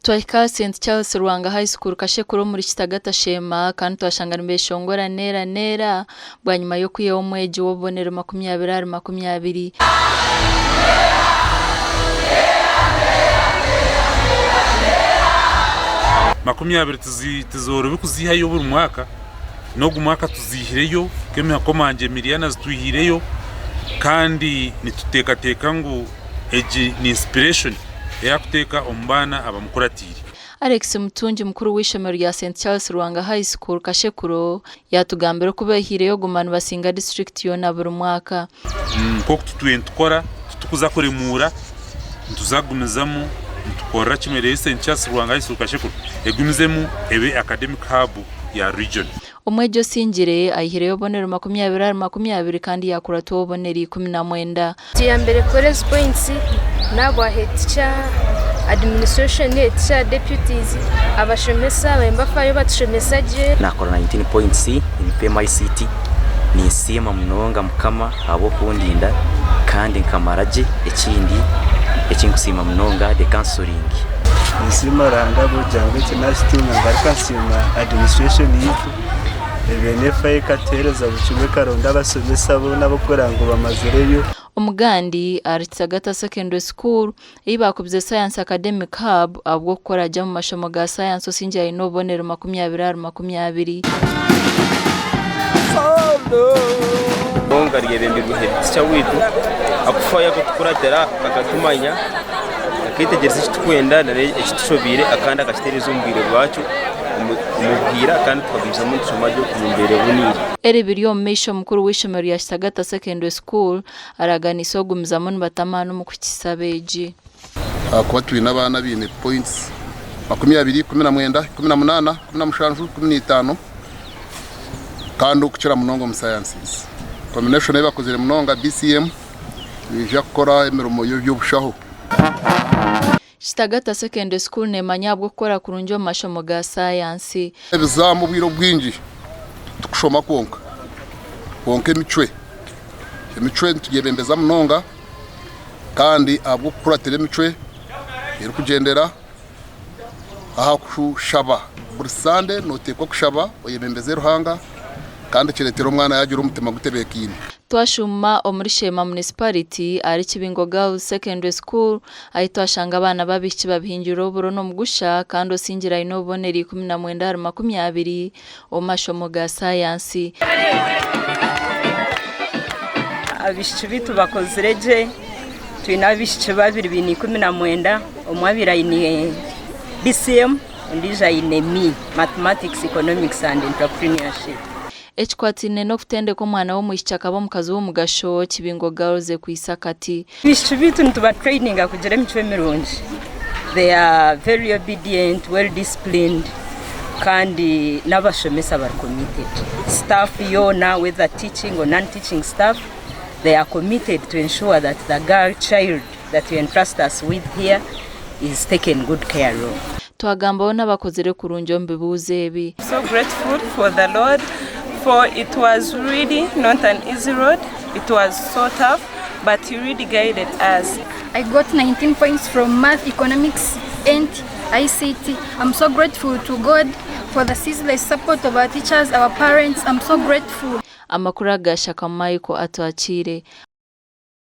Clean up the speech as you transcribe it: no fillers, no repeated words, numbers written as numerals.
Twaika St Charles Ruanga High School Kashekuro muri Kitagata Shema kandi twashangana mbeshongora nera bwa nyuma yo kwiye omweji wobonero 2020 tuzoro bikuzihayo buri mwaka no gumwaka tuzihireyo kemya komanje Miriana zituhireyo kandi nitutekateka ngo eji ni inspiration ya kuteka ombana abamukuratiri. Alex Mutunji mukuru w'ishomero rya St Charles Ruanga High School Kashekuro yatugambira ko bahireyo gumana basinga district yo na buri mwaka ko tutwentukora tutukuza kuremura tuzagumizamo tukora kimere St Charles Ruanga High School Kashekuro egumizemo ebe academic hub ya region. Umwejo singire ahireyo bonero 2020 kandi yakura to boneri 19 mbere college points nabo teacher administration teacher deputies abashomesa bembafayo batushomesaje nakora 19 points in PMICT ni sima mnonga mukama abo kundinda kandi nkamaraje ekinkusima mnonga the counseling nisima rangabo jango kinashitinga ngarikasima administration yitu ebenefa ikatereza bucimwe karonda abasomesa bo nabokora ngo bamazireyo. Umugandi Kitagata Secondary School ibakubye Science Academic Hub abwo gukora jya mu mashomo ga science osinjye inobonero 2020 bongariye bembe guhetsa witu akufaya gutukuratera akatumanya akitegereza ikikwenda nare ikitushobire akanda akashitereza umbwire bwacu umubwira kandi twabwiza mu nsoma ryo kumbere buniri. Erebiriyo mesho mukuru w'ishomero ya Kitagata Secondary School araganiso gumizamon batamano mu kukisabeji kuba turi n'abana bine points 20 19 18 19 15 kandi ukira munongo mu sciences combination y'abakozere munonga BCM bije gukora emirimo y'ubushaho. Kitagata Secondary School nemanya bwo gukora kurunjo mashomo ga science ebizamu bwiro bwinji tukushoma konka emicwe tugebembeza munonga kandi abwo kuratira emicwe iri kugendera aha kushaba bursande notekwa kushaba oyebembeze ruhanga kandi kiretero umwana yagira umutima gutebekine. Twashuma omuri Shema municipality ari Kibingo Girls Secondary School ahito ashanga abana babishi babihingiro buro no mugusha kandi osingira inoboneri 1920 omashomo ga science abishi bitu bakozireje twina bishi babiri bini 19 omwabira ini BCM ndija ine mathematics economics and entrepreneurship. Echikwatine no kutende ko mwana wo muhichaka bo mukazi wo mugasho Kibingo Girls kwisakati bishi bitu ntuba training akugere michwe mirungi. They are very obedient, well disciplined kandi nabashomesa bar committed. Staff yona whether teaching or non-teaching staff they are committed to ensure that the girl child that you entrust us with here is taken good care of. Twagambaho n'abakozere kurunjo mbibuzebi. So grateful for the Lord, for it was really not an easy road. It was so tough, but He really guided us. I got 19 points from math, economics and ICT. I'm so grateful to God for the ceaseless support of our teachers, our parents. I'm so grateful. Amakuru agashaka Michael atwakire